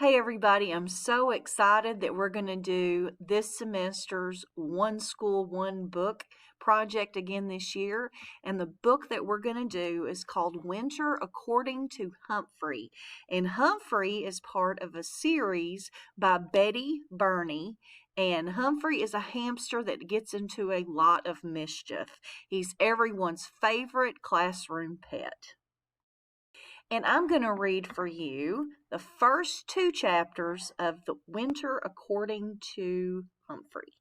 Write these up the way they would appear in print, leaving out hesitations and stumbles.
Hey everybody, I'm so excited that we're going to do this semester's One School, One Book project again this year. And the book that we're going to do is called Winter According to Humphrey. And Humphrey is part of a series by Betty Burney. And Humphrey is a hamster that gets into a lot of mischief. He's everyone's favorite classroom pet. And I'm going to read for you the first two chapters of The Winter According to Humphrey.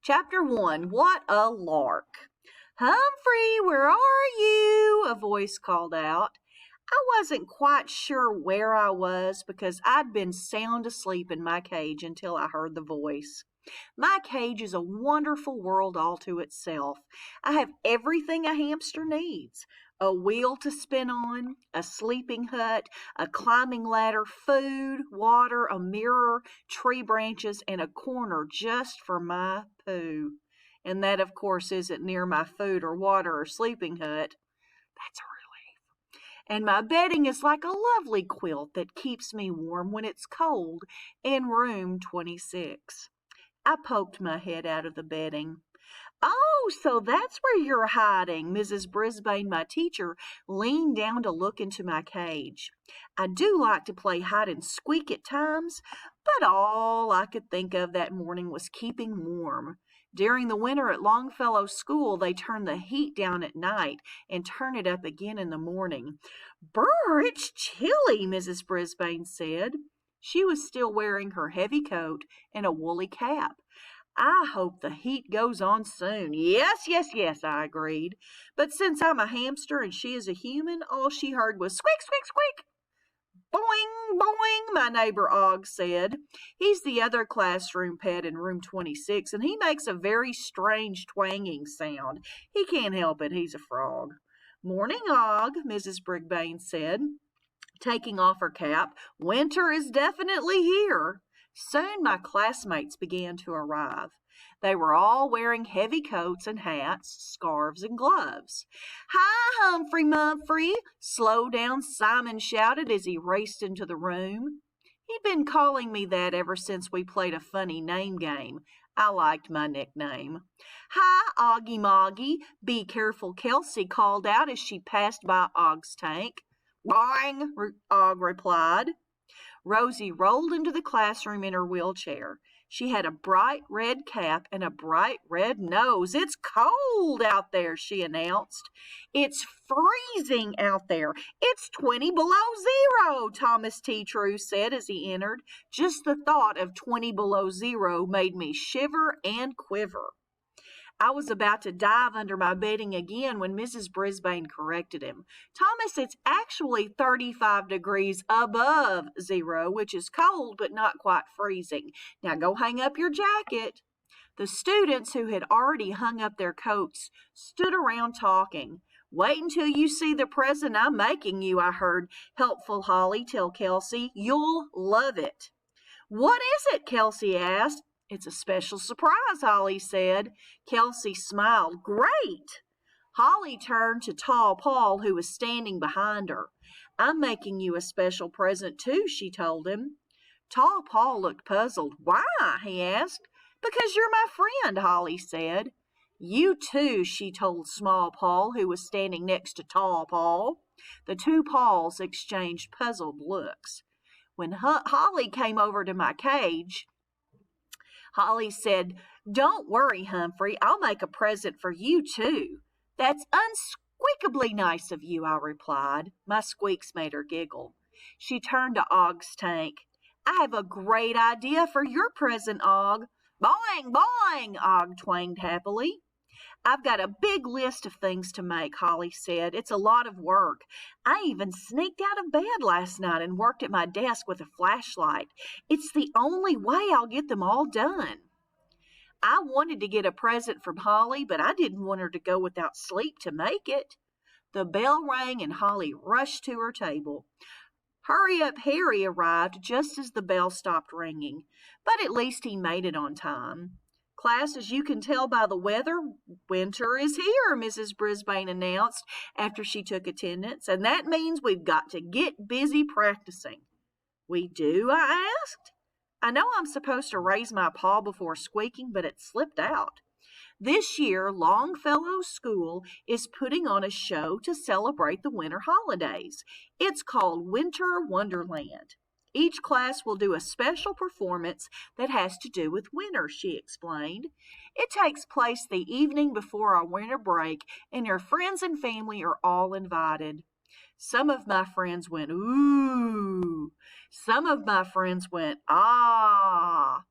Chapter 1, What a Lark! Humphrey, where are you? A voice called out. I wasn't quite sure where I was because I'd been sound asleep in my cage until I heard the voice. My cage is a wonderful world all to itself. I have everything a hamster needs. A wheel to spin on, a sleeping hut, a climbing ladder, food, water, a mirror, tree branches, and a corner just for my poo. And that, of course, isn't near my food or water or sleeping hut. That's a relief. And my bedding is like a lovely quilt that keeps me warm when it's cold in room 26. I poked my head out of the bedding. Oh, so that's where you're hiding. Mrs. Brisbane, my teacher, leaned down to look into my cage. I do like to play hide and squeak at times, but all I could think of that morning was keeping warm. During the winter at Longfellow School, they turn the heat down at night and turn it up again in the morning. Brr, it's chilly, Mrs. Brisbane said. She was still wearing her heavy coat and a woolly cap. I hope the heat goes on soon. Yes, I agreed. But since I'm a hamster and she is a human, all she heard was squeak, squeak, squeak. Boing, boing, my neighbor Og said. He's the other classroom pet in room 26, and he makes a very strange twanging sound. He can't help it, he's a frog. Morning, Og, Mrs. Brisbane said, taking off her cap. Winter is definitely here. Soon my classmates began to arrive. They were all wearing heavy coats and hats, scarves and gloves. Hi, Humphrey Mumphrey! Slow down, Simon shouted as he raced into the room. He'd been calling me that ever since we played a funny name game. I liked my nickname. Hi, Oggy Moggy! Be careful, Kelsey called out as she passed by Og's tank. Boing, Og replied. Rosie rolled into the classroom in her wheelchair. She had a bright red cap and a bright red nose. It's cold out there, she announced. It's freezing out there. It's 20 below zero, Thomas T. True said as he entered. Just the thought of 20 below zero made me shiver and quiver. I was about to dive under my bedding again when Mrs. Brisbane corrected him. Thomas, it's actually 35 degrees above zero, which is cold but not quite freezing. Now go hang up your jacket. The students who had already hung up their coats stood around talking. Wait until you see the present I'm making you, I heard helpful Holly tell Kelsey. You'll love it. What is it? Kelsey asked. It's a special surprise, Holly said. Kelsey smiled. Great! Holly turned to Tall Paul, who was standing behind her. I'm making you a special present, too, she told him. Tall Paul looked puzzled. Why? He asked. Because you're my friend, Holly said. You too, she told Small Paul, who was standing next to Tall Paul. The two Pauls exchanged puzzled looks. When Holly came over to my cage, Holly said, Don't worry, Humphrey, I'll make a present for you, too. That's unsqueakably nice of you, I replied. My squeaks made her giggle. She turned to Og's tank. I have a great idea for your present, Og. Boing, boing, Og twanged happily. I've got a big list of things to make, Holly said. It's a lot of work. I even sneaked out of bed last night and worked at my desk with a flashlight. It's the only way I'll get them all done. I wanted to get a present from Holly, but I didn't want her to go without sleep to make it. The bell rang and Holly rushed to her table. Hurry Up Harry arrived just as the bell stopped ringing, but at least he made it on time. Class, as you can tell by the weather, winter is here, Mrs. Brisbane announced after she took attendance, and that means we've got to get busy practicing. We do? I asked. I know I'm supposed to raise my paw before squeaking, but it slipped out. This year, Longfellow School is putting on a show to celebrate the winter holidays. It's called Winter Wonderland. Each class will do a special performance that has to do with winter, she explained. It takes place the evening before our winter break, and your friends and family are all invited. Some of my friends went, ooh. Some of my friends went, ah.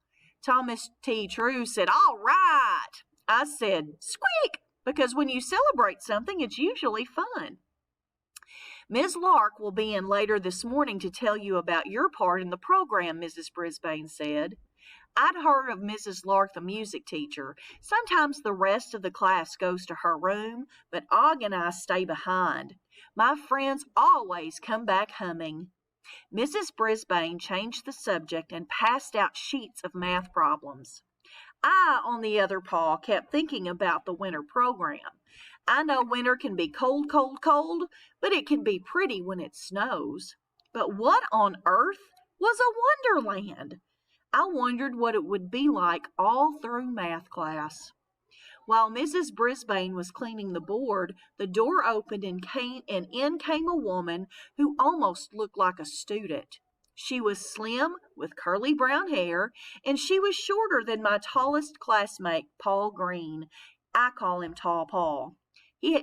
Thomas T. True said, all right. I said, squeak, because when you celebrate something, it's usually fun. Ms. Lark will be in later this morning to tell you about your part in the program, Mrs. Brisbane said. I'd heard of Mrs. Lark, the music teacher. Sometimes the rest of the class goes to her room, but Og and I stay behind. My friends always come back humming. Mrs. Brisbane changed the subject and passed out sheets of math problems. I, on the other paw, kept thinking about the winter program. I know winter can be cold, cold, cold, but it can be pretty when it snows. But what on earth was a wonderland? I wondered what it would be like all through math class. While Mrs. Brisbane was cleaning the board, the door opened and in came a woman who almost looked like a student. She was slim, with curly brown hair, and she was shorter than my tallest classmate, Paul Green. I call him Tall Paul.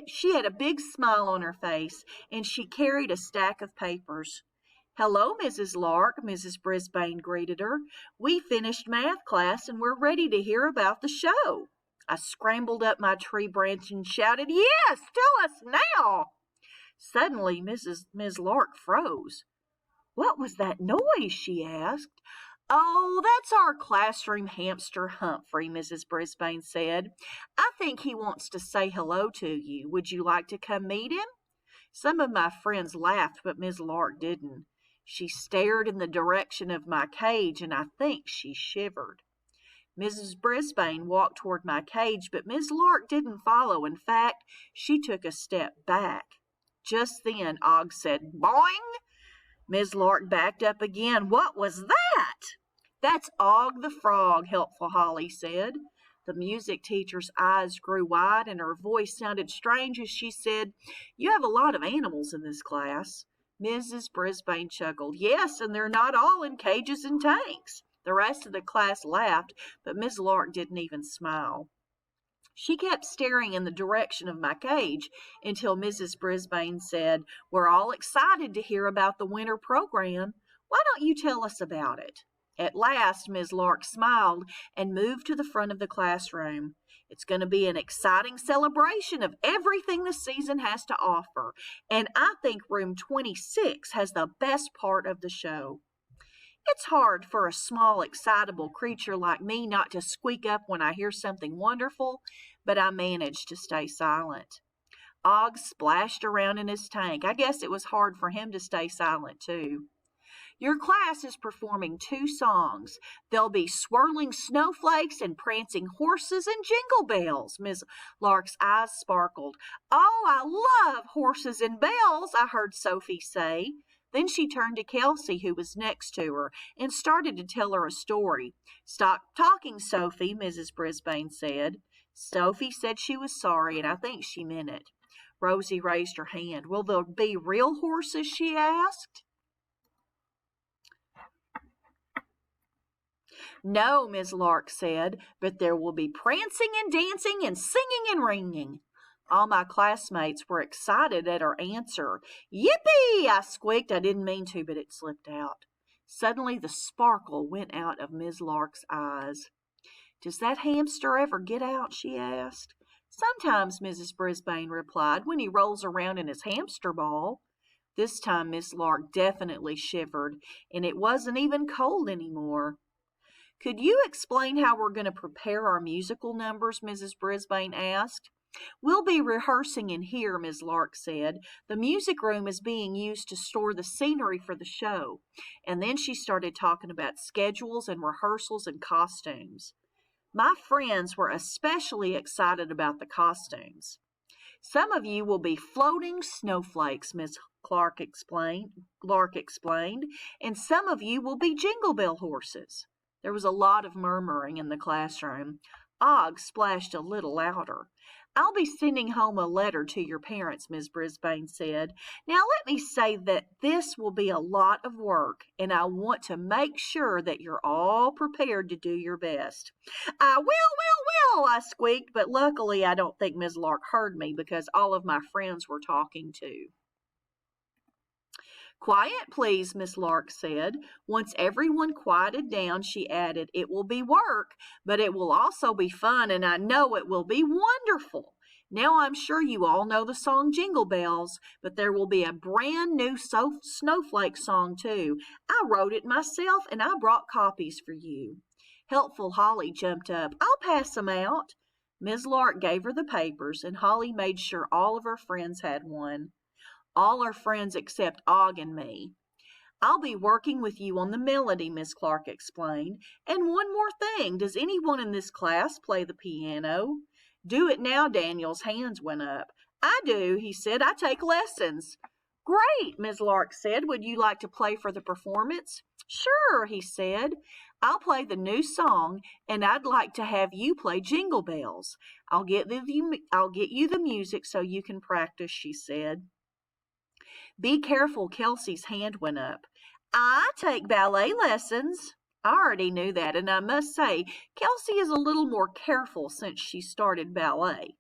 She had a big smile on her face, and she carried a stack of papers. Hello, Mrs. Lark, Mrs. Brisbane greeted her. We finished math class, and we're ready to hear about the show. I scrambled up my tree branch and shouted, yes, tell us now. Suddenly, Ms. Lark froze. What was that noise? She asked. Oh, that's our classroom hamster, Humphrey, Mrs. Brisbane said. I think he wants to say hello to you. Would you like to come meet him? Some of my friends laughed, but Ms. Lark didn't. She stared in the direction of my cage, and I think she shivered. Mrs. Brisbane walked toward my cage, but Ms. Lark didn't follow. In fact, she took a step back. Just then, Og said, boing! Ms. Lark backed up again. What was that? That's Og the Frog, Helpful Holly said. The music teacher's eyes grew wide and her voice sounded strange as she said, you have a lot of animals in this class. Mrs. Brisbane chuckled. Yes, and they're not all in cages and tanks. The rest of the class laughed, but Ms. Lark didn't even smile. She kept staring in the direction of my cage until Mrs. Brisbane said, we're all excited to hear about the winter program. Why don't you tell us about it? At last, Ms. Lark smiled and moved to the front of the classroom. It's going to be an exciting celebration of everything the season has to offer, and I think room 26 has the best part of the show. It's hard for a small, excitable creature like me not to squeak up when I hear something wonderful, but I managed to stay silent. Og splashed around in his tank. I guess it was hard for him to stay silent, too. Your class is performing 2 songs. There'll be swirling snowflakes and prancing horses and jingle bells. Miss Lark's eyes sparkled. Oh, I love horses and bells, I heard Sophie say. Then she turned to Kelsey, who was next to her, and started to tell her a story. Stop talking, Sophie, Mrs. Brisbane said. Sophie said she was sorry, and I think she meant it. Rosie raised her hand. Will there be real horses? She asked. No, Miss Lark said, but there will be prancing and dancing and singing and ringing. All my classmates were excited at her answer. Yippee! I squeaked. I didn't mean to, but it slipped out. Suddenly the sparkle went out of Miss Lark's eyes. Does that hamster ever get out? She asked. Sometimes, Mrs. Brisbane replied, when he rolls around in his hamster ball. This time Miss Lark definitely shivered, and it wasn't even cold anymore. Could you explain how we're going to prepare our musical numbers? Mrs. Brisbane asked. We'll be rehearsing in here, Ms. Lark said. The music room is being used to store the scenery for the show. And then she started talking about schedules and rehearsals and costumes. My friends were especially excited about the costumes. Some of you will be floating snowflakes, Miss Lark explained, and some of you will be Jingle Bell horses. There was a lot of murmuring in the classroom. Og splashed a little louder. I'll be sending home a letter to your parents, Miss Brisbane said. Now let me say that this will be a lot of work, and I want to make sure that you're all prepared to do your best. I will, I squeaked, but luckily I don't think Miss Lark heard me because all of my friends were talking too. Quiet, please, Miss Lark said. Once everyone quieted down, she added, it will be work, but it will also be fun, and I know it will be wonderful. Now I'm sure you all know the song Jingle Bells, but there will be a brand new snowflake song too. I wrote it myself, and I brought copies for you. Helpful Holly jumped up. I'll pass them out. Miss Lark gave her the papers, and Holly made sure all of her friends had one. All our friends except Og and me. I'll be working with you on the melody, Miss Clark explained. And one more thing, does anyone in this class play the piano? Do it now, Daniel's hands went up. I do, he said. I take lessons. Great, Miss Lark said. Would you like to play for the performance? Sure, he said. I'll play the new song, and I'd like to have you play Jingle Bells. I'll get you the music so you can practice, she said. Be careful, Kelsey's hand went up. I take ballet lessons. I already knew that, and I must say, Kelsey is a little more careful since she started ballet.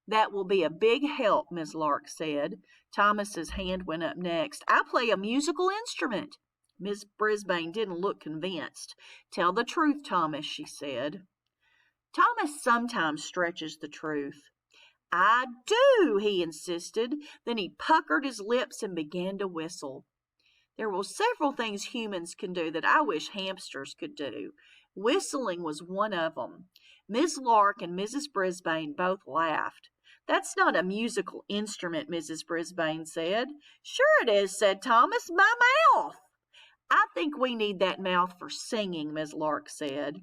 That will be a big help, Miss Lark said. Thomas's hand went up next. I play a musical instrument. Miss Brisbane didn't look convinced. Tell the truth, Thomas, she said. Thomas sometimes stretches the truth. I do, he insisted. Then he puckered his lips and began to whistle. There were several things humans can do that I wish hamsters could do. Whistling was one of them. Miss Lark and Mrs. Brisbane both laughed. That's not a musical instrument, Mrs. Brisbane said. Sure it is, said Thomas. My mouth. I think we need that mouth for singing, Miss Lark said.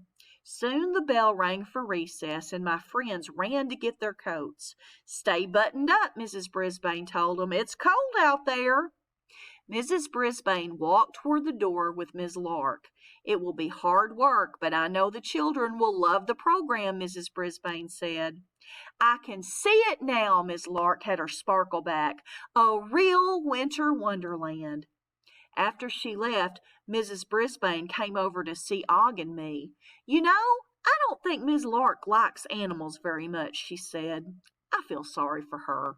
Soon the bell rang for recess, and my friends ran to get their coats. Stay buttoned up, Mrs. Brisbane told them. It's cold out there. Mrs. Brisbane walked toward the door with Miss Lark. It will be hard work, but I know the children will love the program, Mrs. Brisbane said. I can see it now, Miss Lark had her sparkle back. A real winter wonderland. After she left, Mrs. Brisbane came over to see Og and me. You know, I don't think Miss Lark likes animals very much, she said. I feel sorry for her.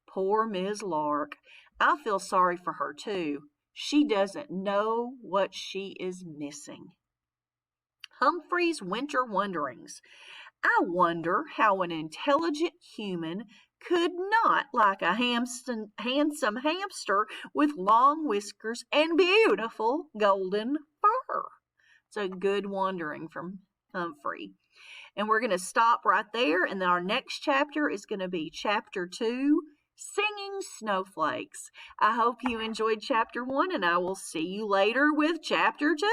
Poor Miss Lark. I feel sorry for her, too. She doesn't know what she is missing. Humphrey's Winter Wanderings. I wonder how an intelligent human could not like a handsome hamster with long whiskers and beautiful golden fur. It's a good wandering from Humphrey. And we're going to stop right there, and then our next chapter is going to be Chapter 2, Singing Snowflakes. I hope you enjoyed Chapter 1, and I will see you later with Chapter 2.